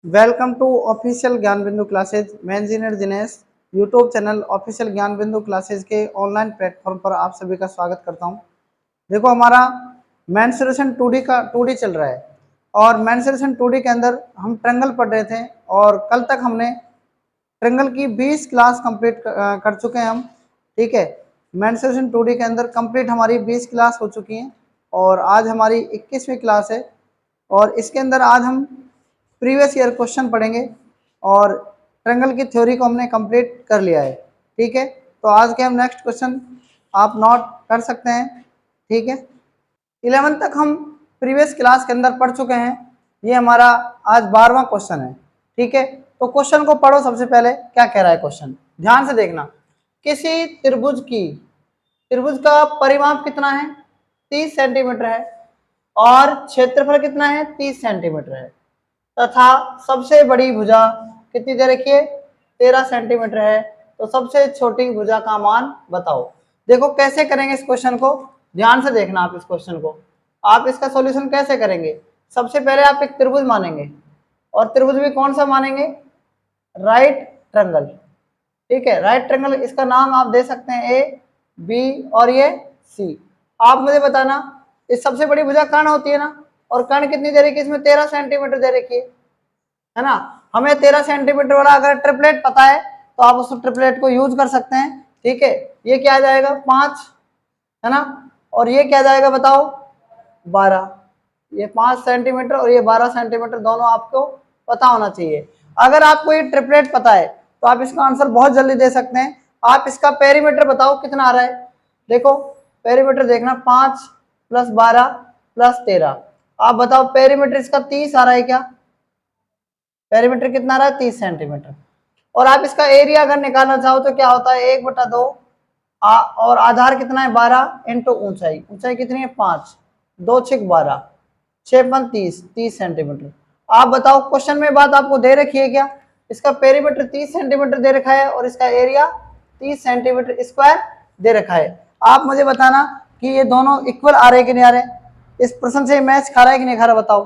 Welcome to official ज्ञान बिंदु classes. मैं engineer Dinesh YouTube channel official ज्ञान बिंदु क्लासेज के ऑनलाइन प्लेटफॉर्म पर आप सभी का स्वागत करता हूं। देखो, हमारा मेंसुरेशन 2D का 2D चल रहा है और मेंसुरेशन 2D के अंदर हम ट्रेंगल पढ़ रहे थे और कल तक हमने ट्रेंगल की 20 क्लास कंप्लीट कर चुके हैं हम। ठीक है, मेंसुरेशन 2D के अंदर कंप्लीट हमारी 20 क्लास हो चुकी हैं और आज हमारी 21वीं क्लास है और इसके अंदर आज हम प्रीवियस ईयर क्वेश्चन पढ़ेंगे और ट्रेंगल की थ्योरी को हमने कंप्लीट कर लिया है। ठीक है, तो आज के हम नेक्स्ट क्वेश्चन आप नोट कर सकते हैं। ठीक है, 11 तक हम प्रीवियस क्लास के अंदर पढ़ चुके हैं। ये हमारा आज 12वां क्वेश्चन है। ठीक है, तो क्वेश्चन को पढ़ो। सबसे पहले क्या कह रहा है क्वेश्चन, ध्यान से देखना। किसी त्रिभुज का परिमाप कितना है? 30 सेंटीमीटर है और क्षेत्रफल कितना है? 30 सेंटीमीटर है तथा सबसे बड़ी भुजा कितनी दे रखी है? 13 सेंटीमीटर है। तो सबसे छोटी भुजा का मान बताओ। देखो कैसे करेंगे इस क्वेश्चन को, ध्यान से देखना आप इस क्वेश्चन को। आप इसका सॉल्यूशन कैसे करेंगे? सबसे पहले आप एक त्रिभुज मानेंगे और त्रिभुज भी कौन सा मानेंगे? Right triangle. ठीक है, राइट ट्रायंगल, इसका नाम आप दे सकते हैं ए, बी और ये सी। आप मुझे बताना, इस सबसे बड़ी भुजा कर्ण होती है ना, और कर्ण कितनी दे रखी है? इसमें 13 सेंटीमीटर दे रखी है ना। हमें 13 सेंटीमीटर वाला अगर ट्रिपलेट पता है तो आप उस ट्रिपलेट को यूज कर सकते हैं। ठीक है, ये क्या आ जाएगा? 5 है ना, और ये क्या जाएगा बताओ? 12। ये 5 सेंटीमीटर और ये 12 सेंटीमीटर, दोनों आपको पता होना चाहिए। अगर आपको ये ट्रिपलेट पता है तो आप इसका आंसर बहुत जल्दी दे सकते हैं। आप इसका पेरीमीटर बताओ कितना आ रहा है। देखो पेरीमीटर देखना, 5 + 12 + 13। आप बताओ पेरीमीटर इसका 30 आ रहा है क्या? पेरीमीटर कितना आ रहा है? 30 सेंटीमीटर। और आप इसका एरिया अगर निकालना चाहो तो क्या होता है? 1/2 और आधार कितना है? 12 इंटू ऊंचाई। ऊंचाई कितनी है? 5। 2 × 6 = 12, 6 × 30 सेंटीमीटर। आप बताओ क्वेश्चन में बात आपको दे रखी है क्या? इसका पेरीमीटर 30 सेंटीमीटर दे रखा है और इसका एरिया 30 सेंटीमीटर स्क्वायर दे रखा है। आप मुझे बताना कि ये दोनों इक्वल आ रहे कि नहीं आ रहे? इस प्रश्न से मैच खा रहा है कि नहीं खा रहा बताओ।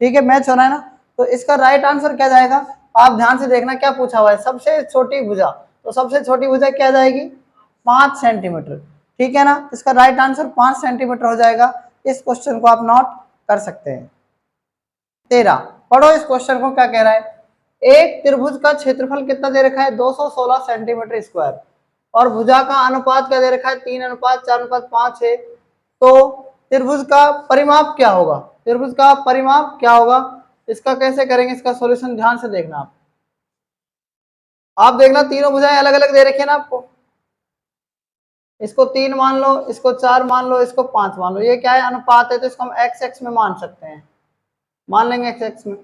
ठीक है, मैच हो रहा है ना, तो इसका राइट आंसर क्या जाएगा? आप ध्यान से देखना क्या पूछा हुआ है, सबसे छोटी भुजा। तो सबसे छोटी भुजा क्या जाएगी? 5 सेंटीमीटर। ठीक है ना, इसका राइट आंसर 5 सेंटीमीटर हो जाएगा। इस क्वेश्चन को आप नोट कर सकते हैं। 13 पढ़ो इस क्वेश्चन को, क्या कह रहा है? एक त्रिभुज का क्षेत्रफल कितना दे रखा है? 216 सेंटीमीटर स्क्वायर और भुजा का अनुपात क्या दे रखा है? 3:4:5 है। तो त्रिभुज का परिमाप क्या होगा? त्रिभुज का परिमाप क्या होगा? इसका कैसे करेंगे इसका सॉल्यूशन, ध्यान से देखना आप देखना तीनों भुजाएं अलग अलग दे रखी है ना आपको। इसको 3 मान लो, इसको 4 मान लो, इसको 5 मान लो। ये क्या है? अनुपात है, तो इसको हम एक्स एक्स में मान सकते हैं, मान लेंगे एक्स एक्स में।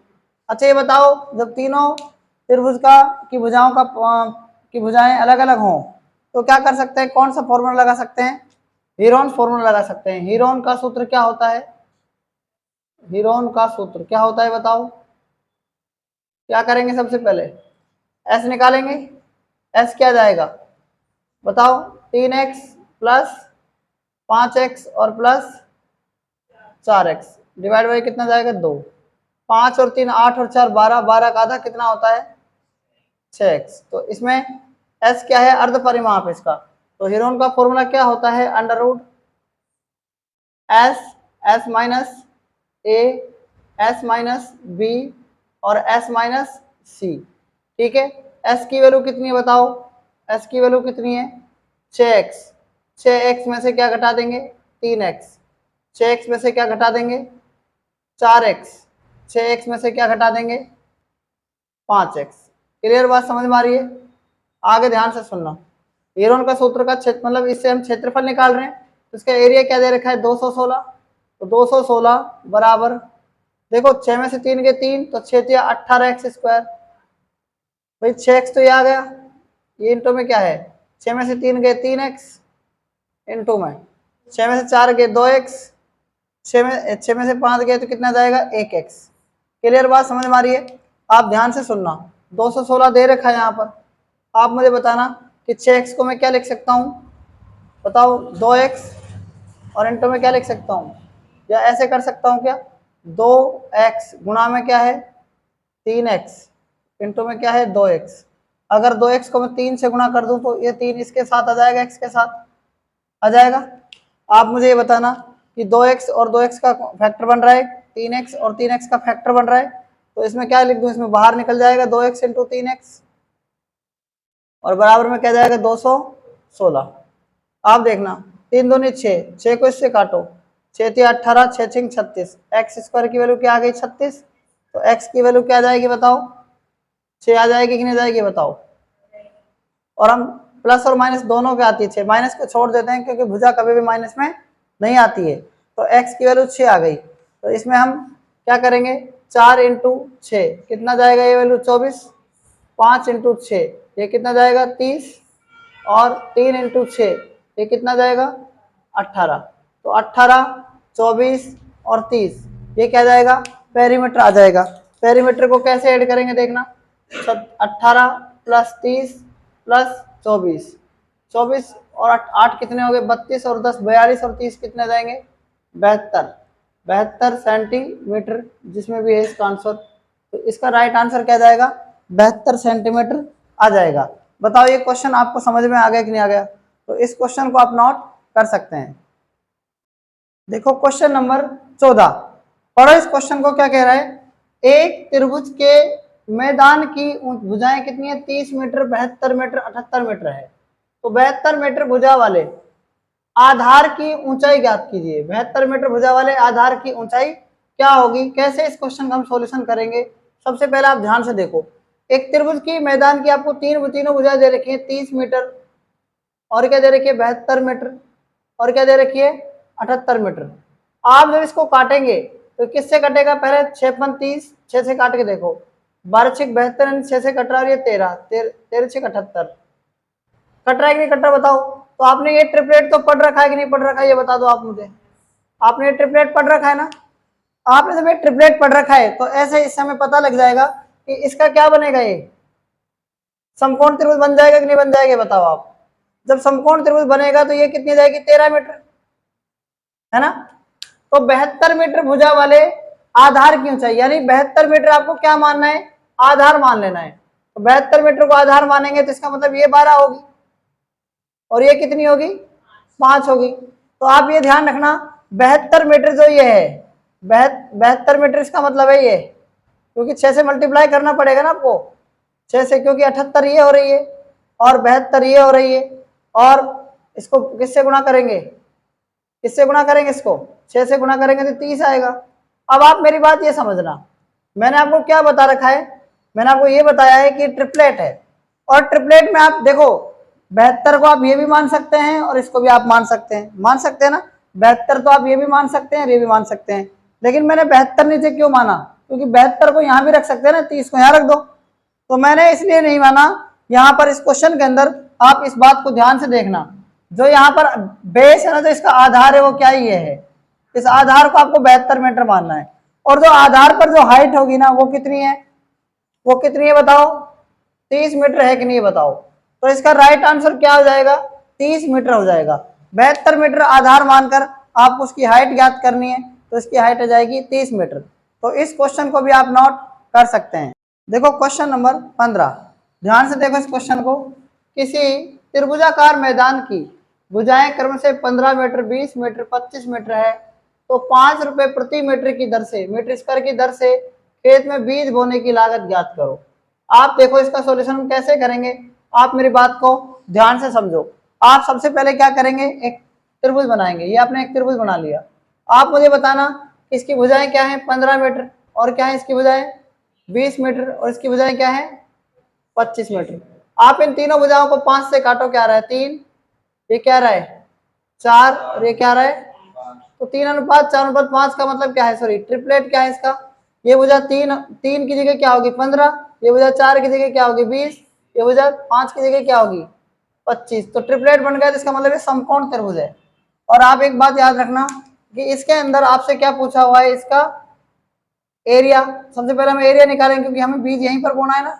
अच्छा ये बताओ, जब तीनों त्रिभुज का की भुजाओं का की भुजाएं अलग अलग हों तो क्या कर सकते हैं? कौन सा फॉर्मूला लगा सकते हैं? हीरोन फॉर्मूला लगा सकते हैं। हीरोन का सूत्र क्या होता है? हीरोन का सूत्र क्या होता है बताओ? क्या करेंगे? सबसे पहले एस निकालेंगे। एस क्या जाएगा बताओ? 3x + 5x और प्लस 4x डिवाइड बाई कितना जाएगा? 2। 5 और 3 8 और 4 12, 12 का आधा कितना होता है? 6x। तो इसमें s क्या है? अर्ध परिमाप इसका। तो हीरोन का फॉर्मूला क्या होता है? √ s - a s - b और s - c। ठीक है, s की वैल्यू कितनी है बताओ? s की वैल्यू कितनी है? 6x। 6x में से क्या घटा देंगे? 3x। 6x में से क्या घटा देंगे? 4x। 6x में से क्या घटा देंगे? 5x। क्लियर बात समझ में आ रही है? आगे ध्यान से सुनना। हीरोन का सूत्र का क्षेत्र, मतलब इससे हम क्षेत्रफल निकाल रहे हैं, तो इसका एरिया क्या दे रखा है? 216। तो 216 बराबर, देखो 6 में से 3 गए 3, तो 6 × 18x²। भाई 6x तो ये आ गया, ये इंटू में क्या है? 6 में से 3 गए 3x इंटू में 6 में से 4 गए 2x, 6 में से 5 गए तो कितना जाएगा? 1x। क्लियर बात समझ में आ रही है? आप ध्यान से सुनना, 216 दे रखा है यहाँ पर। आप मुझे बताना कि 6x को मैं क्या लिख सकता हूँ बताओ? 2x और इंटू में क्या लिख सकता हूँ, या ऐसे कर सकता हूँ क्या? 2x गुणा में क्या है? 3x इंटू में क्या है 2x। अगर 2x को मैं 3 से गुणा कर दूं तो ये 3 इसके साथ आ जाएगा, x के साथ आ जाएगा। आप मुझे ये बताना कि 2x और 2x का फैक्टर बन रहा है, 3x और 3x का फैक्टर बन रहा है, तो इसमें क्या लिख दूं, इसमें बाहर निकल जाएगा 2x इंटू 3x और बराबर में क्या जाएगा 216। आप देखना 3 दूनी 6, 6 को इससे काटो, 6 3 18, 6 6 36, एक्स स्क्वायर की वैल्यू क्या आ गई 36। तो x की वैल्यू क्या आ जाएगी बताओ, 6 आ जाएगी कि नहीं जाएगी बताओ। और हम प्लस और माइनस दोनों पे आती है 6, माइनस को छोड़ देते हैं क्योंकि भुजा कभी भी माइनस में नहीं आती है। तो x की वैल्यू 6 आ गई, तो इसमें हम क्या करेंगे 4 इंटू 6 कितना जाएगा, ये वैल्यू 24, 5 इंटू 6 ये कितना जाएगा 30 और 3 इंटू 6 ये कितना जाएगा 18। तो 18, 24 और 30 ये क्या जाएगा पेरीमीटर आ जाएगा। पेरीमीटर को कैसे ऐड करेंगे देखना, 18 प्लस 30 प्लस 24, 24 और 8 कितने हो गए 32 और 10 42 और 30 कितने जाएंगे 72 सेंटीमीटर, जिसमें भी है इसका आंसर। तो इसका राइट आंसर क्या जाएगा 72 सेंटीमीटर आ जाएगा। बताओ ये क्वेश्चन आपको समझ में आ गया कि नहीं आ गया। तो इस क्वेश्चन को आप नोट कर सकते हैं। देखो क्वेश्चन नंबर 14, पढ़ो इस क्वेश्चन को क्या कह रहा है। एक त्रिभुज के मैदान की भुजाएं कितनी है 30 मीटर, 72 मीटर, 78 मीटर है। तो 72 मीटर भुजा वाले आधार की ऊंचाई ज्ञात कीजिए। 72 मीटर भुजा वाले आधार की ऊंचाई क्या होगी। कैसे इस क्वेश्चन का हम सॉल्यूशन करेंगे, सबसे पहले आप ध्यान से देखो। एक त्रिभुज की मैदान की आपको तीनों भुजाएं दे रखी है 30 मीटर, और क्या दे रखी है 72 मीटर, और क्या दे रखी है 78 मीटर। आप जब इसको काटेंगे तो किससे कटेगा, पहले 6 × 30, 6 से काट के देखो, 12 6 72, 6 से कट रहा है 13, 13 6 78, कट रहा है कि नहीं कट रहा बताओ। तो आपने ये ट्रिपलेट तो पढ़ रखा है कि नहीं पढ़ रखा है, ये बता दो आप मुझे। आपने ये ट्रिपलेट पढ़ रखा है ना, आपने जब ये ट्रिपलेट पढ़ रखा है तो ऐसे इससे हमें पता लग जाएगा कि इसका क्या बनेगा, ये समकोण त्रिभुज बन जाएगा कि नहीं बन जाएगा बताओ आप। जब समकोण त्रिभुज बनेगा तो ये कितनी जाएगी 13 मीटर, है ना। तो 72 मीटर भुजा वाले आधार की ऊंचाई, यानी 72 मीटर आपको क्या मानना है, आधार मान लेना है। तो 72 मीटर को आधार मानेंगे तो इसका मतलब ये 12 होगी और ये कितनी होगी 5 होगी। तो आप ये ध्यान रखना 72 मीटर जो ये है 72 मीटर इसका मतलब है ये, क्योंकि 6 से मल्टीप्लाई करना पड़ेगा ना आपको 6 से, क्योंकि 78 ये हो रही है और 72 ये हो रही है, और इसको किससे गुणा करेंगे, किससे गुणा करेंगे, इसको 6 से गुणा करेंगे तो 30 आएगा। अब आप मेरी बात ये समझना, मैंने आपको क्या बता रखा है, मैंने आपको ये बताया है कि ट्रिपलेट है, और ट्रिपलेट में आप देखो 72 को आप ये भी मान सकते हैं और इसको भी आप मान सकते हैं ना। 72 तो आप ये भी मान सकते हैं और ये भी मान सकते हैं, लेकिन मैंने 72 नीचे क्यों माना, क्योंकि 72 को यहाँ भी रख सकते हैं ना, 30 को यहाँ रख दो। तो मैंने इसलिए नहीं माना। यहाँ पर इस क्वेश्चन के अंदर आप इस बात को ध्यान से देखना, जो यहाँ पर बेस है ना, जो इसका आधार है वो क्या ये है, इस आधार को आपको 72 मीटर मानना है। और जो आधार पर जो हाइट होगी ना वो कितनी है, वो कितनी है बताओ 30 मीटर है कि नहीं बताओ। तो इसका राइट आंसर क्या हो जाएगा 30 मीटर हो जाएगा। 72 मीटर आधार मानकर आपको उसकी हाइट ज्ञात करनी है, तो इसकी हाइट हो जाएगी 30 मीटर। तो इस क्वेश्चन को भी आप नोट कर सकते हैं। देखो क्वेश्चन नंबर 15, ध्यान से देखो इस क्वेश्चन को। किसी त्रिभुजाकार मैदान की भुजाएं क्रम से 15 मीटर, 20 मीटर, 25 मीटर है, तो 5 रुपए प्रति मीटर की दर से, मीटर स्क्वायर की दर से खेत में बीज बोने की लागत ज्ञात करो। आप देखो इसका सॉल्यूशन कैसे करेंगे, आप मेरी बात को ध्यान से समझो। आप सबसे पहले क्या करेंगे, एक त्रिभुज बनाएंगे। ये आपने एक त्रिभुज बना लिया। आप मुझे बताना इसकी भुजाएं क्या है 15 मीटर, और क्या है इसकी भुजाएं 20 मीटर, और इसकी भुजाएं क्या है 25 मीटर। आप इन तीनों भुजाओं को 5 से काटो, क्या रहा है 3, ये क्या रहा है 4, और ये क्या रहा है, तो 3:4:5 का मतलब क्या है, सॉरी ट्रिपलेट क्या है इसका। ये भुजा 3 की जगह क्या होगी 15, ये भुजा 4 की जगह क्या होगी 20, ये भुजा 5 की जगह क्या होगी 25। तो ट्रिपलेट बन गया, तो इसका मतलब ये समकोण त्रिभुज है। और आप एक बात याद रखना कि इसके अंदर आपसे क्या पूछा हुआ है, इसका एरिया। सबसे पहले हम एरिया निकालेंगे क्योंकि हमें बीज यहीं पर बोना है ना,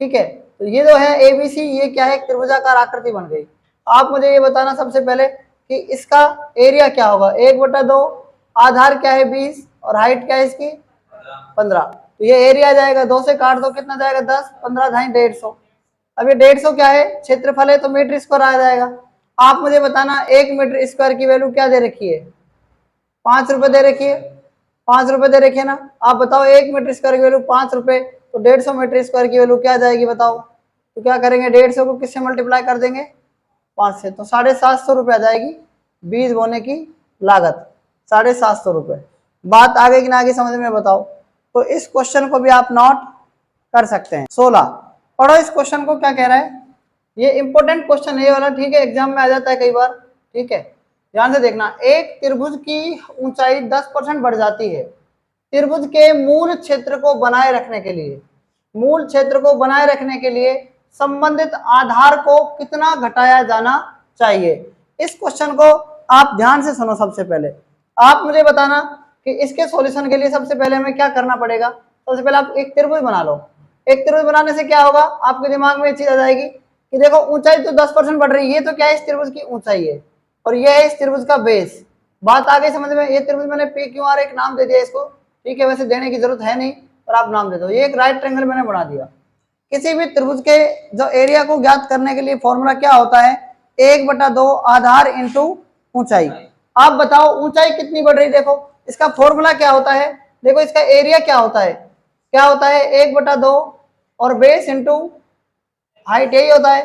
ठीक है। तो ये जो है ABC, ये क्या है त्रिभुजाकार आकृति बन गई। आप मुझे ये बताना सबसे पहले कि इसका एरिया क्या होगा 1/2, आधार क्या है 20 और हाइट क्या है इसकी 15। तो ये एरिया जाएगा, 2 से काट दो कितना जाएगा 10, 15 ढाई 150। अब ये 150 क्या है, क्षेत्रफल है तो मीटर स्क्वायर आ जाएगा। आप मुझे बताना 1 मीटर स्क्वायर की वैल्यू क्या दे रखी है, 5 रुपए दे रखी है, 5 रुपए दे रखी है ना। आप बताओ 1 मीटर स्क्वायर की वैल्यू 5 रुपए, तो 150 मीटर स्क्वायर की वैल्यू क्या जाएगी बताओ। तो क्या करेंगे, 150 को किससे मल्टीप्लाई कर देंगे, 5 से, तो 750 रुपये आ जाएगी बीज बोने की लागत, 750 रुपये। बात आगे की ना आगे समझ में बताओ। तो इस क्वेश्चन को भी आप नोट कर सकते हैं। 16 पढ़ो इस क्वेश्चन को क्या कह रहा है, ये इंपॉर्टेंट क्वेश्चन है ये वाला, ठीक है, एग्जाम में आ जाता है कई बार, ठीक है, ध्यान से देखना। एक त्रिभुज की ऊंचाई 10% बढ़ जाती है, त्रिभुज के मूल क्षेत्र को बनाए रखने के लिए, मूल क्षेत्र को बनाए रखने के लिए संबंधित आधार को कितना घटाया जाना चाहिए। इस क्वेश्चन को आप ध्यान से सुनो। सबसे पहले आप मुझे बताना कि इसके सॉल्यूशन के लिए सबसे पहले हमें क्या करना पड़ेगा। सबसे पहले आप एक त्रिभुज बना लो। एक त्रिभुज बनाने से क्या होगा, आपके दिमाग में एक चीज आ जाएगी कि देखो ऊंचाई तो 10% बढ़ रही है, ये तो क्या है, इस त्रिभुज की ऊंचाई है और ये है इस त्रिभुज का बेस। बात आ गई समझ में। ये त्रिभुज मैंने पी क्यू आर एक नाम दे दिया इसको, ठीक है, वैसे देने की जरूरत है नहीं पर आप नाम दे दो। ये एक राइट ट्रायंगल मैंने बना दिया। किसी भी त्रिभुज के जो एरिया को ज्ञात करने के लिए फॉर्मूला क्या होता है, 1/2 आधार इंटू ऊंचाई। आप बताओ ऊंचाई कितनी बढ़ रही, देखो इसका फॉर्मूला क्या होता है, देखो इसका एरिया क्या होता है, क्या होता है 1/2 और बेस इंटू हाइट, यही होता है।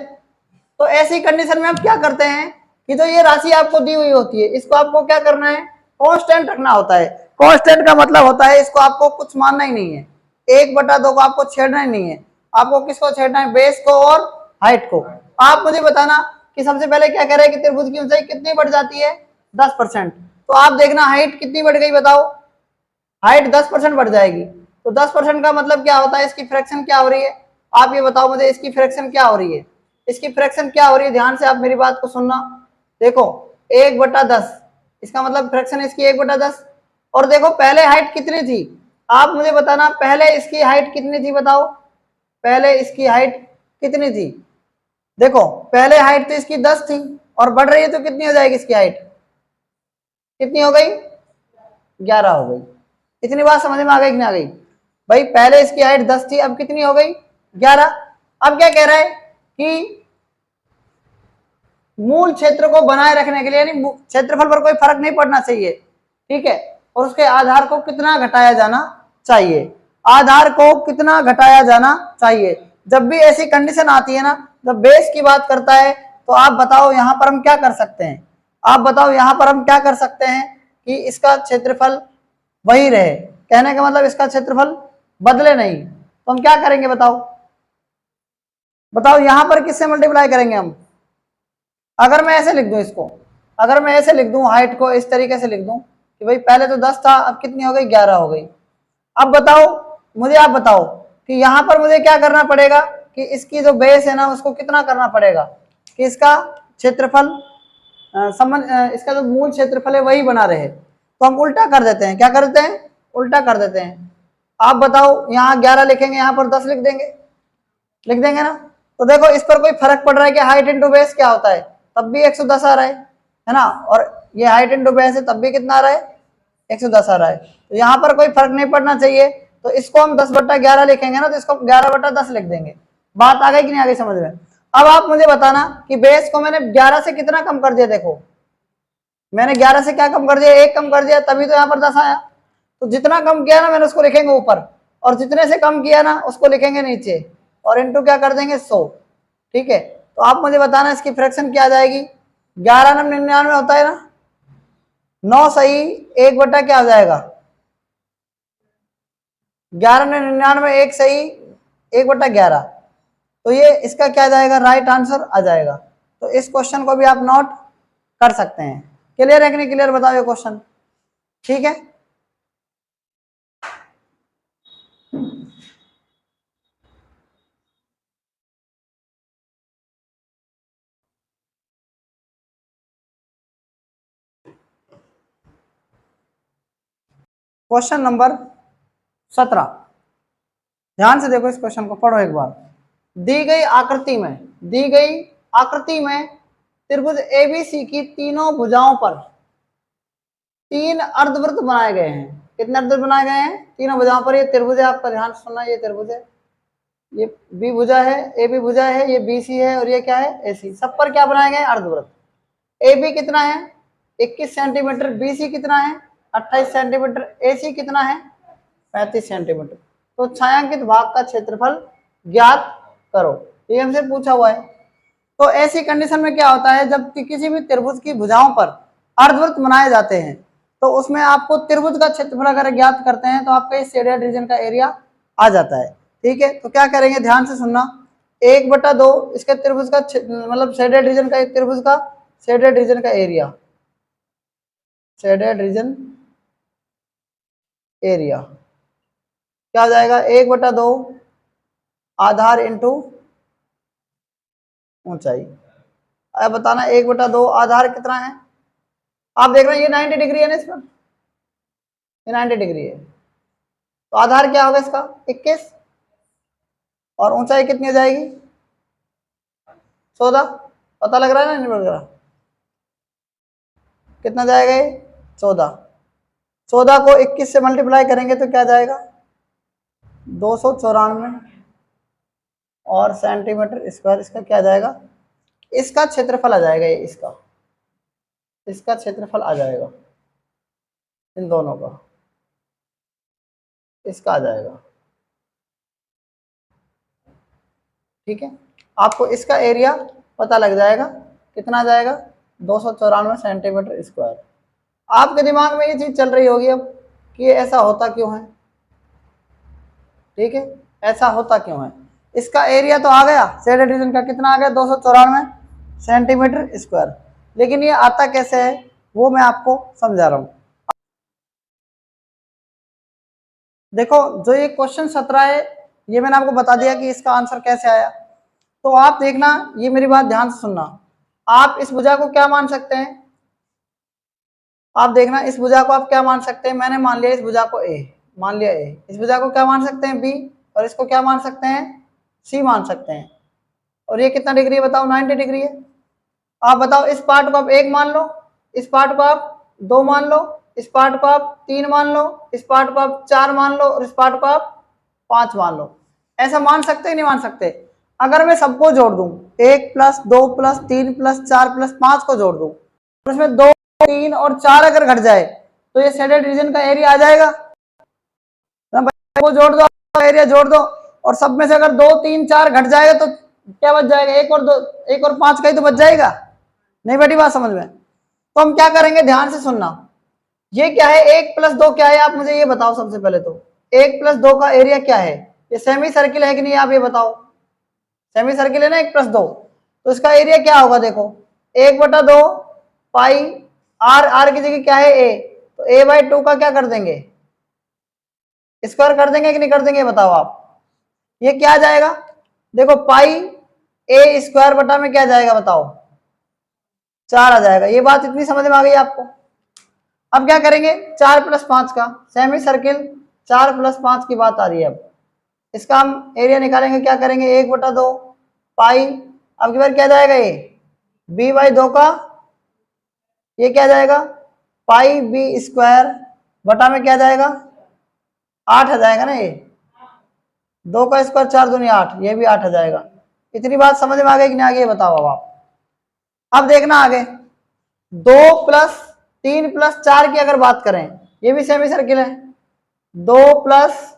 तो ऐसी कंडीशन में आप क्या करते हैं कि जो ये राशि आपको दी हुई होती है इसको आपको क्या करना है, कांस्टेंट रखना होता है। कांस्टेंट का मतलब होता है इसको आपको कुछ मानना ही नहीं है, 1/2 को आपको छेड़ना ही नहीं है। आपको किसको छेड़ना है, बेस को और हाइट को। आप मुझे बताना कि सबसे पहले क्या कह रहे हैं कि त्रिभुज की ऊंचाई कितनी बढ़ जाती है, 10%। तो आप देखना हाइट कितनी बढ़ गई बताओ, हाइट 10% बढ़ जाएगी। तो 10% का मतलब क्या होता है, इसकी फ्रैक्शन क्या हो रही है, आप ये बताओ मुझे, इसकी फ्रैक्शन क्या हो रही है, इसकी फ्रैक्शन क्या हो रही है। ध्यान से आप मेरी बात को सुनना। देखो 1/10, इसका मतलब फ्रैक्शन इसकी 1/10। और देखो पहले हाइट कितनी थी, आप मुझे बताना पहले इसकी हाइट कितनी थी बताओ, पहले इसकी हाइट कितनी थी। देखो पहले हाइट तो इसकी 10 थी और बढ़ रही है तो कितनी हो जाएगी इसकी हाइट, कितनी हो गई, 11 हो गई। इतनी बात समझ में आ गई कि नहीं आ गई भाई, पहले इसकी हाइट 10 थी अब कितनी हो गई, 11। अब क्या कह रहा है कि मूल क्षेत्र को बनाए रखने के लिए, यानी क्षेत्रफल पर कोई फर्क नहीं पड़ना चाहिए, ठीक है, और उसके आधार को कितना घटाया जाना चाहिए, आधार को कितना घटाया जाना चाहिए। जब भी ऐसी कंडीशन आती है ना, जब बेस की बात करता है, तो आप बताओ यहां पर हम क्या कर सकते हैं, आप बताओ यहां पर हम क्या कर सकते हैं कि इसका क्षेत्रफल वही रहे, कहने का मतलब इसका क्षेत्रफल बदले नहीं। तो हम क्या करेंगे बताओ, बताओ यहां पर किससे मल्टीप्लाई करेंगे हम। अगर मैं ऐसे लिख दूं इसको, अगर मैं ऐसे लिख दूं हाइट को इस तरीके से लिख दूं कि भाई पहले तो 10 था अब कितनी हो गई, 11 हो गई। अब बताओ मुझे, आप बताओ कि यहाँ पर मुझे क्या करना पड़ेगा कि इसकी जो बेस है ना उसको कितना करना पड़ेगा कि इसका क्षेत्रफल संबंध, इसका जो मूल क्षेत्रफल है वही बना रहे। तो हम उल्टा कर देते हैं, क्या कर देते हैं, उल्टा कर देते हैं। आप बताओ यहाँ 11 लिखेंगे, यहाँ पर 10 लिख देंगे, लिख देंगे ना। तो देखो इस पर कोई फर्क पड़ रहा है कि हाइट इंटू बेस क्या होता है, तब भी 110 आ रहा है ना, और ये हाइट इंटू बेस है तब भी कितना आ रहा है, 110 आ रहा है। तो यहाँ पर कोई फर्क नहीं पड़ना चाहिए, तो इसको हम 10/11 लिखेंगे ना, तो इसको 11/10 लिख देंगे। बात आ गई कि नहीं आ गई समझ में। अब आप मुझे बताना कि बेस को मैंने 11 से कितना कम कर दिया, देखो मैंने 11 से क्या कम कर दिया, 1 कम कर दिया, तभी तो यहाँ पर 10 आया। तो जितना कम किया ना मैंने उसको लिखेंगे ऊपर, और जितने से कम किया ना उसको लिखेंगे नीचे, और इंटू क्या कर देंगे 100, ठीक है। तो आप मुझे बताना इसकी फ्रैक्शन क्या आ जाएगी, 11 9 99 होता है ना, 9 सही 1 क्या हो जाएगा, 11 9 99 1 सही 1/11। तो ये इसका क्या जाएगा, राइट आंसर आ जाएगा। तो इस क्वेश्चन को भी आप नोट कर सकते हैं। क्लियर है कि नहीं क्लियर, बताओ ये क्वेश्चन, ठीक है। क्वेश्चन नंबर 17, ध्यान से देखो इस क्वेश्चन को, पढ़ो एक बार। दी गई आकृति में, दी गई आकृति में त्रिभुज एबीसी की तीनों भुजाओं पर 3 अर्धवृत्त बनाए गए हैं। कितने अर्धवृत्त बनाए गए हैं? तीनों भुजाओं पर। ये त्रिभुज है, आपका ध्यान से सुनना, ये त्रिभुज है, ये बी भुजा है, ए बी भुजा है, ये बी सी है और ये क्या है? ए सी। सब पर क्या बनाए गए? अर्धवृत्त। ए बी कितना है? 21 सेंटीमीटर। बी सी कितना है? 28 सेंटीमीटर। ए सी कितना है? 35 सेंटीमीटर। तो छायांकित भाग का क्षेत्रफल ज्ञात करो, ये हमसे पूछा हुआ है। तो ऐसी कंडीशन में क्या होता है, जब किसी भी त्रिभुज की भुजाओं पर अर्धवृत्त बनाए जाते हैं तो उसमें आपको त्रिभुज का क्षेत्रफल अगर ज्ञात करते हैं तो आपका इस शेडेड रीजन का एरिया आ जाता है। ठीक है, तो क्या करेंगे, ध्यान से सुनना। 1/2 इसके त्रिभुज का मतलब शेडेड रीजन का, त्रिभुज का शेडेड रीजन का एरिया, शेडेड रीजन एरिया क्या हो जाएगा? 1/2 आधार इंटू ऊंचाई। अब बताना 1/2 आधार कितना है? आप देख रहे हैं ये 90 डिग्री है ना, इस पर ये 90 डिग्री है, तो आधार क्या होगा इसका? 21। और ऊंचाई कितनी हो जाएगी? 14। पता लग रहा है ना, नहीं लग रहा? कितना जाएगा ये? 14। 14 को 21 से मल्टीप्लाई करेंगे तो क्या जाएगा? 294 और सेंटीमीटर स्क्वायर इसका क्या जाएगा? इसका क्षेत्रफल आ जाएगा, ये इसका क्षेत्रफल आ जाएगा, इन दोनों का इसका आ जाएगा। ठीक है, आपको इसका एरिया पता लग जाएगा, कितना आ जाएगा? 294 सेंटीमीटर स्क्वायर। आपके दिमाग में ये चीज चल रही होगी अब कि ये ऐसा होता क्यों है। ठीक है, ऐसा होता क्यों है? इसका एरिया तो आ गया, शेडेड रीजन का कितना आ गया? 294 सेंटीमीटर स्क्वायर। लेकिन ये आता कैसे है वो मैं आपको समझा रहा हूं। देखो, जो ये क्वेश्चन 17 है ये मैंने आपको बता दिया कि इसका आंसर कैसे आया। तो आप देखना, ये मेरी बात ध्यान से सुनना। आप इस भुजा को क्या मान सकते हैं? आप देखना, इस भुजा को आप क्या मान सकते हैं? मैंने मान लिया इस भुजा को ए, मान लिया ए। इस भुजा को क्या मान सकते हैं? बी। और इसको क्या मान सकते हैं? सी मान सकते हैं। और ये कितना डिग्री है बताओ? 90 डिग्री है। आप बताओ, इस पार्ट को आप 1 मान लो, इस पार्ट को आप 2 मान लो, इस पार्ट को आप 3 मान लो, इस पार्ट को आप 4 मान लो और इस पार्ट को आप 5 मान लो। ऐसा मान सकते हैं नहीं मान सकते? अगर मैं सबको जोड़ दूं, 1 + 2 + 3 + 4 + 5 को जोड़ दूं, उसमें 2, 3 और 4 अगर घट जाए तो ये शेडेड रीजन का एरिया आ जाएगा। वो जोड़ दो, एरिया जोड़ दो, और सब में से अगर 2, 3, 4 घट जाएगा तो क्या बच जाएगा? 1 और 2, 1 और 5 का ही तो बच जाएगा। नहीं बैठी बात समझ में? तो हम क्या करेंगे, ध्यान से सुनना। ये क्या है? 1 + 2 क्या है? आप मुझे ये बताओ सबसे पहले तो 1 + 2 का एरिया क्या है? ये सेमी सर्किल है कि नहीं, आप ये बताओ। सेमी सर्किल है ना 1 + 2, तो इसका एरिया क्या होगा? देखो 1/2 पाई आर की जगह क्या है? ए, तो a/2 का क्या कर देंगे? स्क्वायर कर देंगे कि नहीं कर देंगे बताओ आप। ये क्या जाएगा? देखो पाई ए स्क्वायर बटा में क्या जाएगा बताओ? 4 आ जाएगा। ये बात इतनी समझ में आ गई आपको? अब क्या करेंगे? 4 + 5 का सेमी सर्किल, 4 + 5 की बात आ रही है। अब इसका हम एरिया निकालेंगे, क्या करेंगे? 1/2 पाई, अब की बार क्या जाएगा? ये b/2 का ये क्या जाएगा? पाई b स्क्वायर बटा में क्या जाएगा? 8 आ जाएगा ना। ये 2 का स्क्वायर 4 दूनी 8, ये भी 8 आ जाएगा। इतनी बात समझ में आ गई कि नहीं आ गई? बताओ अब आप। अब देखना आगे, 2 + 3 + 4 की अगर बात करें, ये भी सेमी सर्किल है। 2 +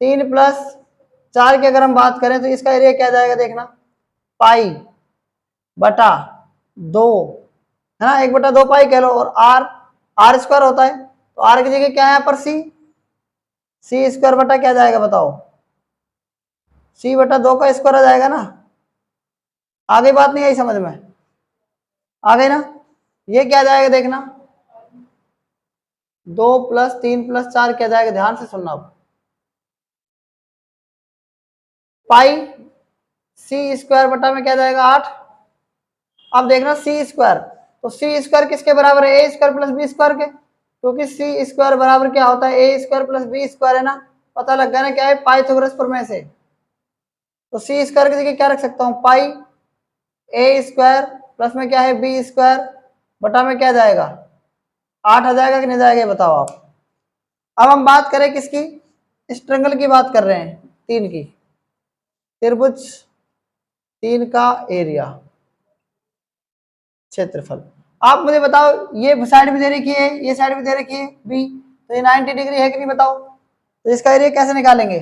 3 + 4 की अगर हम बात करें तो इसका एरिया क्या जाएगा? देखना, पाई बटा 2 है ना, 1/2 पाई कह लो, और आर स्क्वायर होता है, तो आर की जगह क्या है यहाँ पर? सी स्क्वायर बटा क्या जाएगा बताओ? c/2 का स्क्वायर आ जाएगा ना। आ गई बात? नहीं आई समझ में? आ गई ना? ये क्या जाएगा देखना, 2 + 3 + 4 क्या जाएगा? ध्यान से सुनना। अब पाई सी स्क्वायर बटा में क्या जाएगा? 8। अब देखना सी स्क्वायर, तो सी स्क्वायर किसके बराबर है? ए स्क्वायर प्लस बी स्क्वायर के, क्योंकि सी स्क्वायर बराबर क्या होता है? ए स्क्वायर प्लस बी स्क्वायर है ना। पता लग गया ना क्या है? पाइथागोरस प्रमेय से। तो सी स्क्वायर की जगह क्या रख सकता हूँ? पाई ए स्क्वायर प्लस में क्या है? बी स्क्वायर बटा में क्या जाएगा? 8 आ जाएगा कि नहीं जाएगा? बताओ आप। अब हम बात करें किसकी, इस ट्रायंगल की बात कर रहे हैं, 3 की, त्रिभुज 3 का एरिया, क्षेत्रफल। आप मुझे बताओ, ये साइड भी दे रखी है, ये साइड भी दे रखी है बी, तो ये 90 डिग्री है कि नहीं बताओ। तो इसका एरिया कैसे निकालेंगे,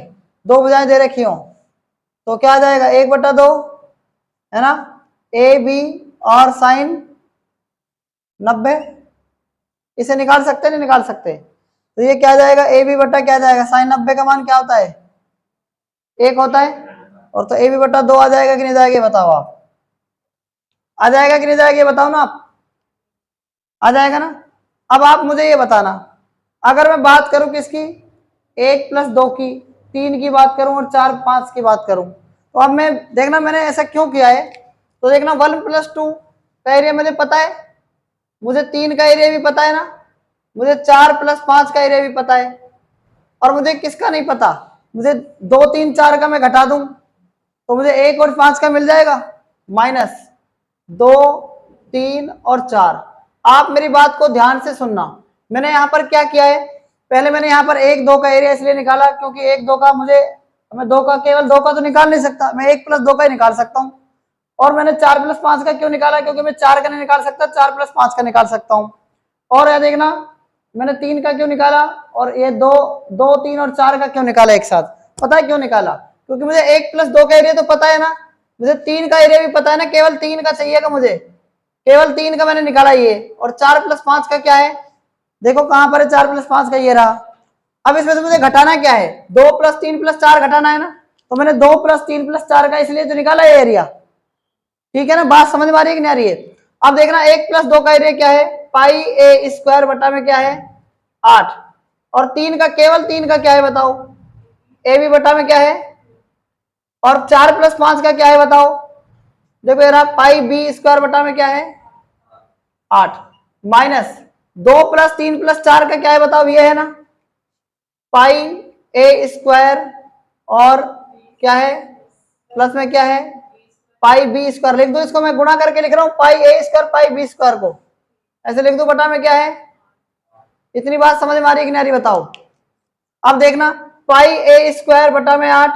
दो भुजाएं दे रखी हो तो क्या आ जाएगा 1/2 है ना, ए बी और साइन 90, इसे निकाल सकते नहीं निकाल सकते, तो ये क्या आ जाएगा ए बी बट्टा क्या आ जाएगा, साइन 90 का मान क्या होता है 1 होता है, और तो ए बी बट्टा 2 आ जाएगा कि नहीं जाएगा, बताओ आप, आ जाएगा कि नहीं जाएगा, ये बताओ ना आप, आ जाएगा ना। अब आप मुझे ये बताना, अगर मैं बात करूं किसकी, 1+2 की, 3 की बात करूं और 4-5 की बात करूं, तो अब मैं देखना मैंने ऐसा क्यों किया है, तो देखना 1+2 का एरिया मुझे पता है, मुझे 3 का एरिया भी पता है ना, मुझे 4+5 का एरिया भी पता है, और मुझे किसका नहीं पता, मुझे 2 3 4 का मैं घटा दूं तो मुझे 1 और 5 का मिल जाएगा, -2 3 और 4। आप मेरी बात को ध्यान से सुनना, मैंने यहाँ पर क्या किया है, पहले मैंने यहाँ पर 1 2 का एरिया इसलिए निकाला क्योंकि 1 2 का मुझे, मैं 2 का केवल 2 का तो निकाल नहीं सकता, मैं 1+2 का ही निकाल सकता हूँ। और मैंने 4+5 का क्यों निकाला, क्योंकि मैं 4 का नहीं निकाल सकता, 4+5 का निकाल सकता हूँ। और यह देखना मैंने 3 का क्यों निकाला, और ये 2 2 3 और 4 का क्यों निकाला एक साथ, पता है क्यों निकाला, क्योंकि मुझे 1+2 का एरिया तो पता है ना, मुझे 3 का एरिया भी पता है ना, केवल 3 का चाहिएगा मुझे, केवल 3 का मैंने निकाला ये, और 4+5 का क्या है, देखो कहां पर है 4+5 का, ये रहा। अब इसमें से मुझे घटाना क्या है, 2+3+4 घटाना है ना, तो मैंने 2+3+4 का इसलिए तो निकाला ये एरिया, ठीक है ना, बात समझ में आ रही है कि नहीं आ रही है। अब देखना 1+2 का एरिया क्या है, पाई ए स्क्वायर बटा में क्या है 8, और 3 का, केवल 3 का क्या है बताओ, ए बी बटा में क्या है, और 4+5 का क्या है बताओ, देखो यार पाई बी स्क्वायर बटा में क्या है 8, माइनस 2+3+4 का क्या है बताओ, ये है ना पाई ए स्क्वायर, और क्या है प्लस में क्या है पाई बी स्क्वायर, लिख दो इसको, मैं गुणा करके लिख रहा हूं पाई ए स्क्वायर पाई बी स्क्वायर को, ऐसे लिख दो, बटा में क्या है, इतनी बात समझ में आ रही है कि नहीं आ रही बताओ। अब देखना पाई ए स्क्वायर बटा में 8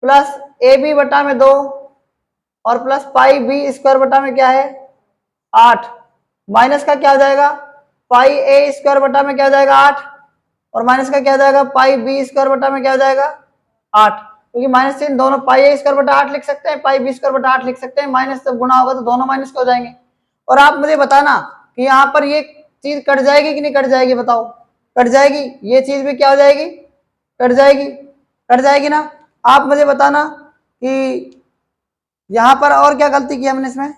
प्लस ए बी बटा में 2 और प्लस पाई बी स्क्वायर बटा में क्या है 8, माइनस का क्या हो जाएगा पाई ए स्क्वायर बटा में क्या हो जाएगा 8, और माइनस का क्या हो जाएगा पाई बी स्क्वायर बटा में क्या हो जाएगा 8, क्योंकि माइनस चिन्ह दोनों, पाई ए स्क्वायर बटा 8 लिख सकते हैं, पाई बी स्क्वायर बटा 8 लिख सकते हैं, माइनस जब गुणा होगा तो दोनों माइनस हो जाएंगे। और आप मुझे बताना कि यहाँ पर ये चीज कट जाएगी कि नहीं कट जाएगी, बताओ कट जाएगी, ये चीज भी क्या हो जाएगी कट जाएगी, कट जाएगी ना। आप मुझे बताना कि यहां पर और क्या गलती की हमने इसमें,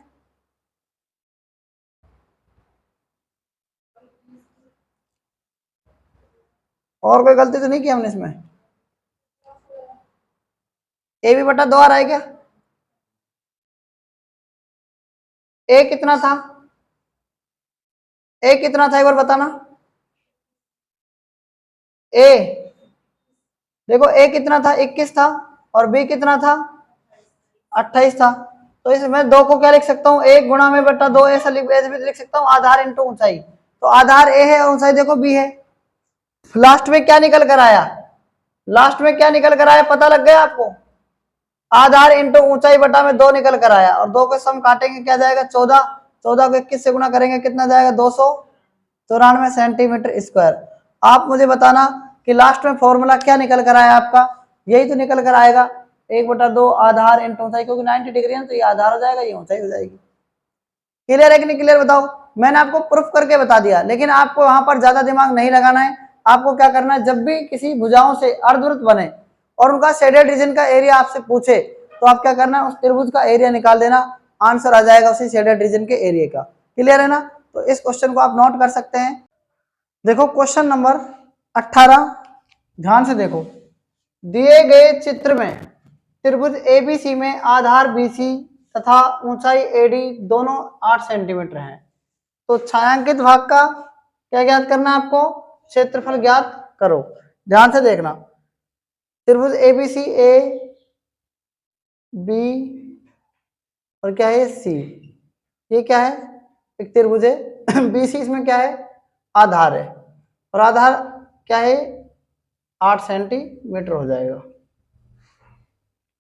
और कोई गलती तो नहीं की हमने इसमें, ए बी बटा 2 आ रहा है क्या, ए कितना था, ए कितना था एक बार बताना, ए देखो ए कितना था 21 था, और बी कितना था 28 था, तो इसमें 2 को क्या लिख सकता हूँ 1 गुणा में बटा 2, ऐसा लिख सकता हूँ आधार इंटू ऊंचाई, तो आधार ए है और ऊंचाई देखो बी है। लास्ट में क्या निकल कर आया, लास्ट में क्या निकल कर आया पता लग गया आपको, आधार इंटू ऊंचाई बटा में 2 निकल कर आया, और 2 को सम काटेंगे क्या जाएगा 14, 14 को 21 से गुणा करेंगे कितना जाएगा 294 सेंटीमीटर स्क्वायर। आप मुझे बताना कि लास्ट में फॉर्मूला क्या निकल कर आया आपका, यही तो निकल कर आएगा 1/2 आधार इंटू ऊंचाई, क्योंकि 90 डिग्री है तो ये आधार हो जाएगा, ये ऊंचाई हो जाएगी। क्लियर है कि नहीं क्लियर बताओ, मैंने आपको प्रूफ करके बता दिया, लेकिन आपको वहां पर ज्यादा दिमाग नहीं लगाना है। आपको क्या करना है, जब भी किसी भुजाओं से अर्धवृत्त बने और उनका शेडेड रीजन का एरिया आपसे पूछे तो आप क्या करना है, उस त्रिभुज का एरिया निकाल देना, आंसर आ जाएगा उसी शेडेड रीजन के एरिया का। क्लियर है ना, तो इस क्वेश्चन को आप नोट कर सकते हैं। देखो क्वेश्चन नंबर 18, ध्यान से देखो, दिए गए चित्र में त्रिभुज एबीसी में आधार बीसी तथा ऊंचाई एडी दोनों 8 सेंटीमीटर है, तो छायांकित भाग का क्या ज्ञात करना है आपको, क्षेत्रफल ज्ञात करो। ध्यान से देखना, त्रिभुज एबीसी ए बी और क्या है सी, ये क्या है एक त्रिभुज है बीसी, इसमें क्या है आधार है, और आधार क्या है 8 सेंटीमीटर हो जाएगा,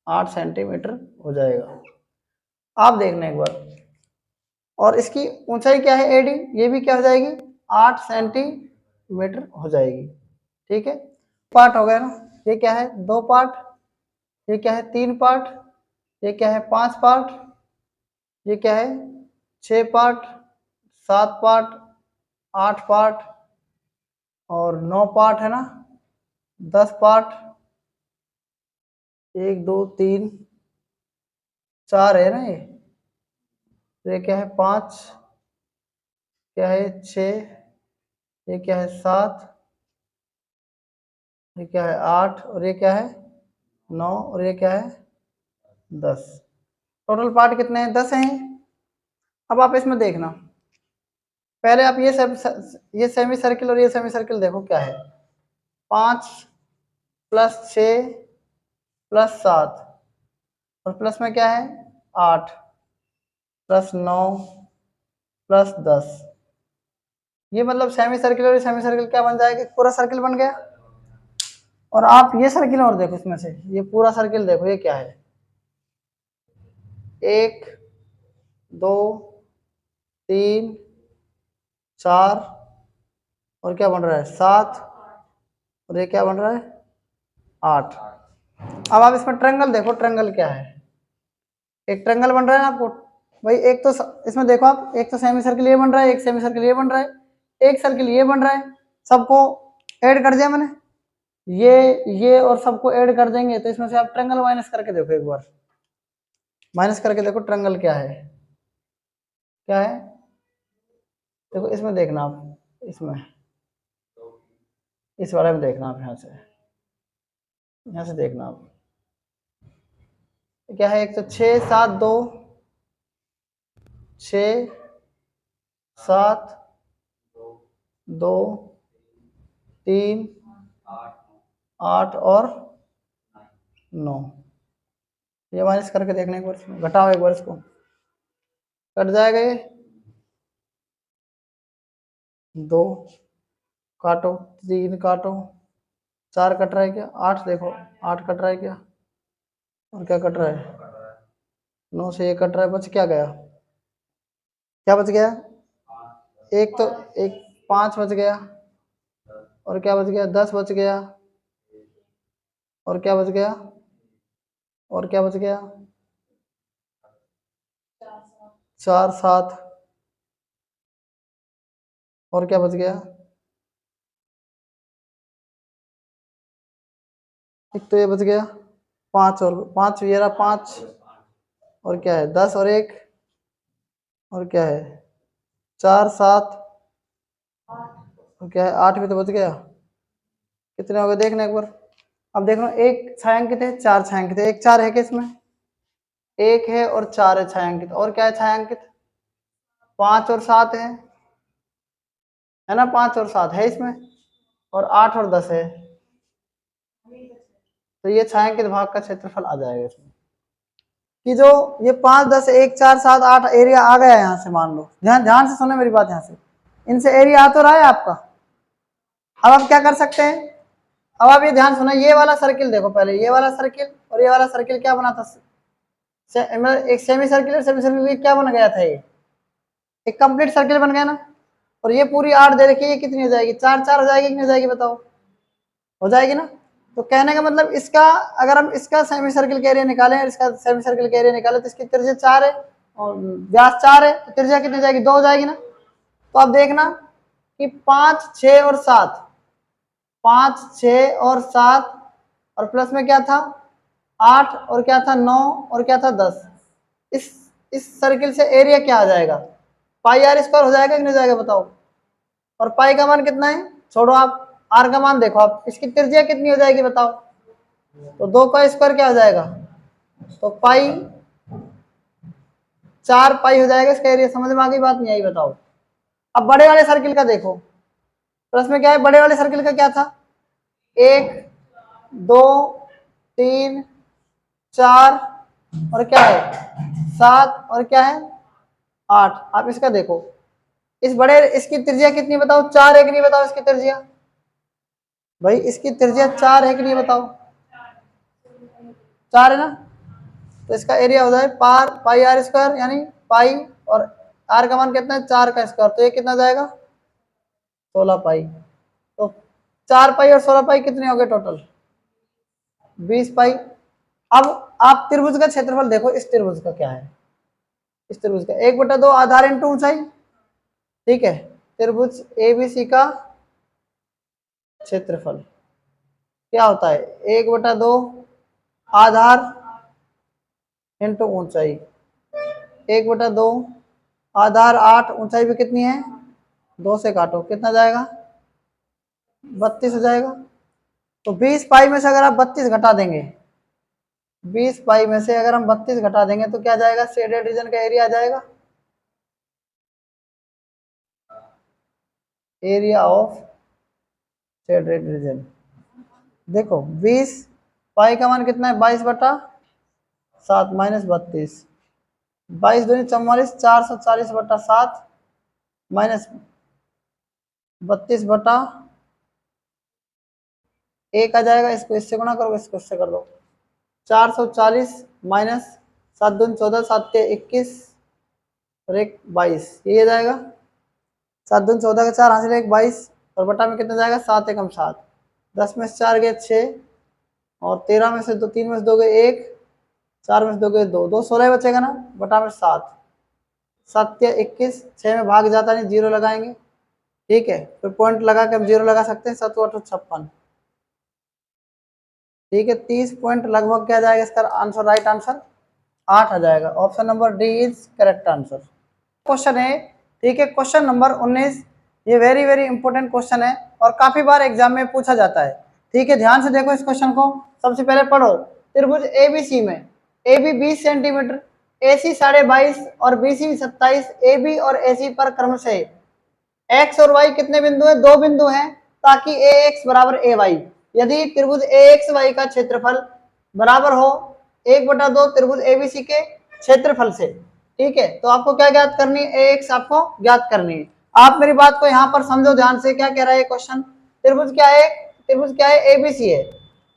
8 सेंटीमीटर हो जाएगा। आप देखना एक बार। और इसकी ऊंचाई क्या है एडी, ये भी क्या हो जाएगी 8 सेंटीमीटर हो जाएगी। ठीक है, पार्ट हो गया ना। ये क्या है 2 पार्ट, ये क्या है 3 पार्ट, ये क्या है 5 पार्ट, ये क्या है 6 पार्ट, 7 पार्ट, 8 पार्ट और 9 पार्ट है ना, 10 पार्ट, 1 2 3 4 है ना ये क्या है 5, क्या है 6, ये क्या है 7, ये क्या है 8 और ये क्या है 9 और ये क्या है 10। टोटल पार्ट कितने हैं 10 हैं। अब आप इसमें देखना, पहले आप ये सेमी सर्किल और ये सेमी सर्किल देखो क्या है 5 प्लस 6 प्लस 7 और प्लस में क्या है 8 प्लस 9 प्लस 10। ये मतलब सेमी सर्किल और सेमी सर्किल क्या बन जाएगा, पूरा सर्किल बन गया। और आप ये सर्किल और देखो, इसमें से ये पूरा सर्किल देखो, ये क्या है 1 2 3 4 और क्या बन रहा है 7 और ये क्या बन रहा है 8। अब आप इसमें ट्रायंगल देखो, ट्रायंगल क्या है, एक ट्रायंगल बन रहा है ना आपको भाई। एक तो इसमें देखो आप, एक तो सेमी सर्किल ये बन रहा है, एक सेमी सर्किल ये बन रहा है, एक सर्किल ये बन रहा है। सबको ऐड कर दिया मैंने, ये और सबको ऐड कर देंगे तो इसमें से आप ट्रायंगल माइनस करके देखो एक बार, माइनस करके देखो ट्रायंगल क्या है, क्या है देखो इसमें देखना आप, इसमें इस वाले में देखना आप, यहाँ से देखना आप क्या है। एक तो 6 7 2 6 7 2 3 8 और 9। ये माइनस करके देखने एक बार, घटाओ एक बार, इसको कट जाएगा ये 2 काटो, 3 काटो, 4 कट रहा है क्या 8 देखो 8 कट रहा है क्या, और क्या कट रहा है 9 से ये कट रहा है, बच क्या गया, क्या बच गया एक तो एक 5 बच गया, और क्या बच गया 10 बच गया, और क्या बच गया, और क्या बच गया 4 7 और क्या बच गया, एक तो ये बच गया 5 और 5 ये रहा 5 और क्या है 10 और 1 और क्या है 4 7 और क्या है 8 भी तो बच गया। कितने हो गए देखना एक बार। अब देख लो एक छायांकित है 4 छायांकित है, एक 4 है क्या इसमें, 1 है और 4 है छायांकित, और क्या है छायांकित 5 और 7 है ना, 5 और 7 है इसमें, और 8 और 10 है, तो ये छायांकित भाग का क्षेत्रफल आ जाएगा इसमें। कि जो ये 5 10 1 4 7 8 एरिया आ गया है यहाँ से, मान लो ध्यान ध्यान से सुने मेरी बात, यहाँ से इनसे एरिया आ तो रहा है आपका। अब आप क्या कर सकते हैं, अब आप ये ध्यान सुना, ये वाला सर्किल देखो पहले, ये वाला सर्किल और ये वाला सर्किल क्या बना था, एक सेमी सर्किल और सेमी सर्किल क्या बन गया था, ये एक कंप्लीट सर्किल बन गया ना। और ये पूरी 8 दे रखी है, ये कितनी हो जाएगी 4 4 हो जाएगी, कितनी हो जाएगी बताओ, हो जाएगी ना। तो कहने का मतलब इसका, अगर हम इसका सेमी सर्किल का एरिया निकालें और इसका सेमी सर्किल का एरिया निकालें तो इसकी त्रिज्या 4 है और व्यास 4 है, तो त्रिज्या कितनी जाएगी 2 हो जाएगी ना। तो अब देखना कि 5 6 और 7, 5 6 और 7 और प्लस में क्या था 8 और क्या था 9 और क्या था 10। इस सर्किल से एरिया क्या आ जाएगा, पाई आर स्क्वायर हो जाएगा कि नहीं जाएगा बताओ। और पाई का मान कितना है, छोड़ो आप आर का मान देखो आप, इसकी त्रिज्या कितनी हो जाएगी बताओ, तो 2 का स्क्वायर क्या हो जाएगा, तो पाई 4 पाई हो जाएगा इसका एरिया। समझ में आ गई बात, नहीं आई बताओ। अब बड़े वाले सर्किल का देखो, प्लस में क्या है, बड़े वाले सर्किल का क्या था 1 2 3 4 और क्या है 7 और क्या है 8। आप इसका देखो, इस बड़े इसकी त्रिज्या कितनी बताओ 4 है कि नहीं बताओ इसकी त्रिज्या, भाई इसकी त्रिज्या 4 है कि नहीं बताओ, 4 है ना, तो इसका एरिया होता है पाई आर स्क्वायर, यानी पाई और आर का मान कितना है 4 का स्क्वायर, तो ये कितना जाएगा 16 पाई। तो 4 पाई और 16 पाई कितने हो गए टोटल 20 पाई। अब आप त्रिभुज का क्षेत्रफल देखो, इस त्रिभुज का क्या है, इस त्रिभुज का 1/2 आधार इंटू ऊंचाई, ठीक है। त्रिभुज एबीसी का क्षेत्रफल क्या होता है 1/2 आधार इंटू ऊंचाई, 1/2 आधार 8, ऊंचाई भी कितनी है 2 से काटो, कितना जाएगा 32 हो जाएगा। तो 20 पाई में से अगर आप 32 घटा देंगे, 20 पाई में से अगर हम 32 घटा देंगे तो क्या जाएगा, शेडेड रीजन का एरिया आ जाएगा, एरिया ऑफ शेडेड रीजन। देखो 20 पाई का मान कितना है 22/7 माइनस 32, 22 दूनी 44, 440/7 माइनस 32/1 आ जाएगा। इसको इससे गुणा करो, इसको इससे कर दो, 440 माइनस 7 दूनी 14, 7 के 21 और 1 22, ये आ जाएगा 7 दूनी 14 का 4 हासिल 1 22 और बटा में कितना जाएगा 7 एकम 7, 10 में से 4 गए 6 और 13 में से 3 में से 2 गए 1, 4 में से 2 गए 2, 2 16 बचेगा ना, बटा में 7, 7 के 21, 6 में भाग जाता नहीं, 0 लगाएंगे, ठीक है। फिर पॉइंट लगा के हम 0 लगा सकते हैं, 7 8 56, ठीक है। 30 पॉइंट लगभग क्या जाएगा इसका आंसर, राइट आंसर 8 आ जाएगा। Option number D is correct answer. Question है, ठीक है, क्वेश्चन नंबर 19, ये वेरी वेरी इंपॉर्टेंट क्वेश्चन है और काफी बार एग्जाम में पूछा जाता है, ठीक है। ध्यान से देखो इस क्वेश्चन को, सबसे पहले पढ़ो। त्रिभुज एबीसी में AB 20 सेंटीमीटर, AC 22.5 और BC 27, AB और AC पर क्रमशः x और y कितने बिंदु हैं, 2 बिंदु हैं, ताकि AX बराबर AY। यदि त्रिभुज AXY का क्षेत्रफल बराबर हो 1/2 त्रिभुज ABC के क्षेत्रफल से, ठीक है, तो आपको क्या ज्ञात करनी है, AX आपको ज्ञात करनी है। आप मेरी बात को यहाँ पर समझो ध्यान से, क्या कह रहा है क्वेश्चन, त्रिभुज क्या है, त्रिभुज क्या है ABC है,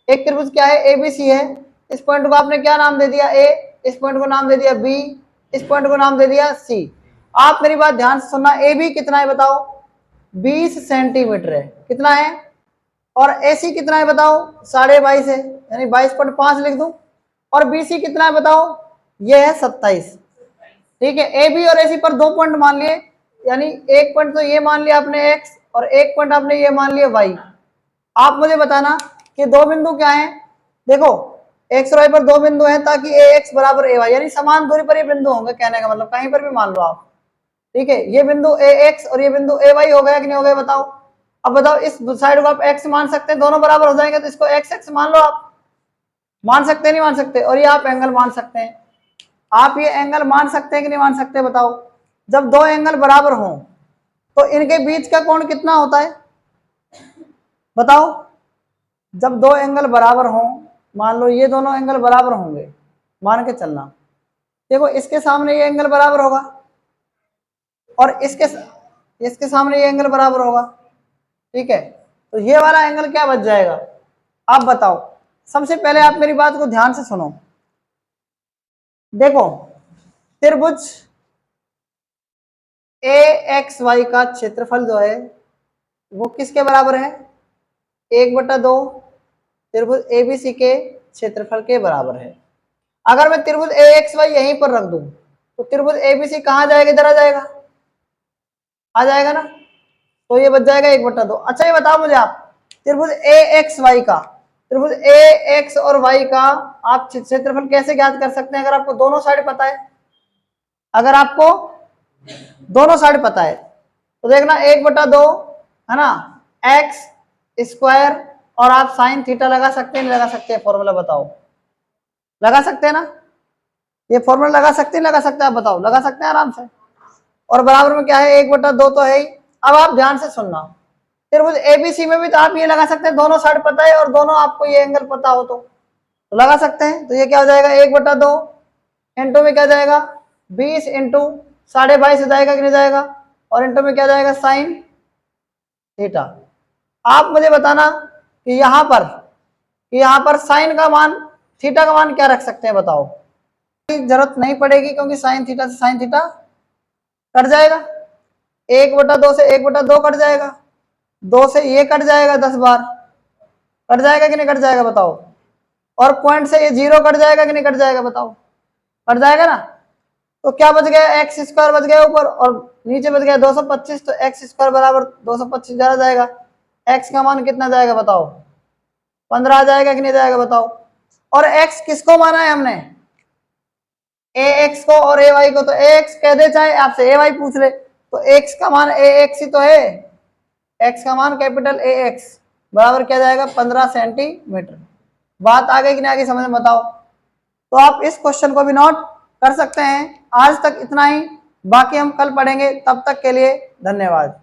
एक त्रिभुज क्या है ABC है, इस पॉइंट को आपने क्या नाम दे दिया A, इस पॉइंट को नाम दे दिया B, इस पॉइंट को नाम दे दिया C। आप मेरी बात ध्यान से सुनना, AB कितना है बताओ 20 सेंटीमीटर है, कितना है, और AC कितना है बताओ 22.5 है, यानी 22.5 लिख दूं, और BC कितना है बताओ, ये है 27, ठीक है। AB और AC पर 2 पॉइंट मान लिए, यानी एक पॉइंट तो ये मान लिया आपने X और एक पॉइंट आपने ये मान लिया Y। आप मुझे बताना कि 2 बिंदु क्या है, देखो X और Y पर 2 बिंदु हैं, ताकि AX बराबर AY, यानी समान दूरी पर ये बिंदु होंगे, कहने का मतलब कहीं पर भी मान लो आप, ठीक है। ये बिंदु AX और ये बिंदु AY हो गया कि नहीं हो गया बताओ। अब बताओ इस साइड को आप x मान सकते हैं, दोनों बराबर हो जाएंगे, तो इसको x मान लो, आप मान सकते हैं नहीं मान सकते, और ये आप एंगल मान सकते हैं, आप ये एंगल मान सकते हैं कि नहीं मान सकते बताओ। जब 2 एंगल बराबर हों तो इनके बीच का कोण कितना होता है बताओ। जब 2 एंगल बराबर हों, मान लो ये दोनों एंगल बराबर होंगे, मान के चलना, देखो इसके सामने ये एंगल बराबर होगा और इसके सामने ये एंगल बराबर होगा, ठीक है। तो ये वाला एंगल क्या बच जाएगा, आप बताओ। सबसे पहले आप मेरी बात को ध्यान से सुनो, देखो त्रिभुज AXY का क्षेत्रफल जो है वो किसके बराबर है, 1/2 त्रिभुज ABC के क्षेत्रफल के बराबर है। अगर मैं त्रिभुज AXY यहीं पर रख दूं तो त्रिभुज ABC कहां जाएगा, इधर आ जाएगा, आ जाएगा ना, तो ये बच जाएगा 1/2। अच्छा ये बताओ मुझे आप, त्रिभुज AXY का, त्रिभुज AX और Y का आप क्षेत्रफल कैसे ज्ञात कर सकते हैं, अगर आपको दोनों साइड पता है, अगर आपको दोनों साइड पता है तो देखना 1/2 है ना x स्क्वायर, और आप साइन थीटा लगा सकते हैं, नहीं लगा सकते हैं, फॉर्मूला बताओ, लगा सकते हैं ना, ये फॉर्मूला लगा सकते हैं, लगा सकते हैं, आप बताओ, लगा सकते हैं आराम से, और बराबर में क्या है 1/2 तो है ही। अब आप ध्यान से सुनना, त्रिभुज ABC में भी तो आप ये लगा सकते हैं, दोनों साइड पता है और दोनों आपको ये एंगल पता हो तो लगा सकते हैं। तो ये क्या हो जाएगा 1/2 इंटू में क्या जाएगा 20 इंटू 22.5 हो जाएगा कि नहीं जाएगा, और इंटू में क्या जाएगा साइन थीटा। आप मुझे बताना यहाँ पर साइन का मान, थीटा का मान क्या रख सकते हैं बताओ? जरूरत नहीं पड़ेगी क्योंकि साइन थीटा से साइन थीटा कट जाएगा, 1/2 से 1/2 कट जाएगा, 2 से ये कट जाएगा 10 बार, कट जाएगा कि नहीं कट जाएगा बताओ? और पॉइंट से ये 0 कट जाएगा कि नहीं कट जाएगा बताओ? कट जाएगा ना। तो क्या बच गया? एक्स स्क्वायर बच गया ऊपर, और नीचे बच गया 225, तो एक्स स्क्वायर बराबर 225 ज्यादा जाएगा। एक्स का मान कितना जाएगा बताओ? 15 आ जाएगा कि नहीं जाएगा बताओ? और एक्स किसको माना है हमने? ए एक्स को और ए वाई को। तो ए एक्स कह दे, चाहे आपसे ए वाई पूछ ले, तो एक्स का मान ए एक्स ही तो है। एक्स का मान कैपिटल ए एक्स बराबर क्या जाएगा? 15 सेंटीमीटर। बात आगे कि नहीं आगे समझ में बताओ? तो आप इस क्वेश्चन को भी नोट कर सकते हैं। आज तक इतना ही, बाकी हम कल पढ़ेंगे। तब तक के लिए धन्यवाद।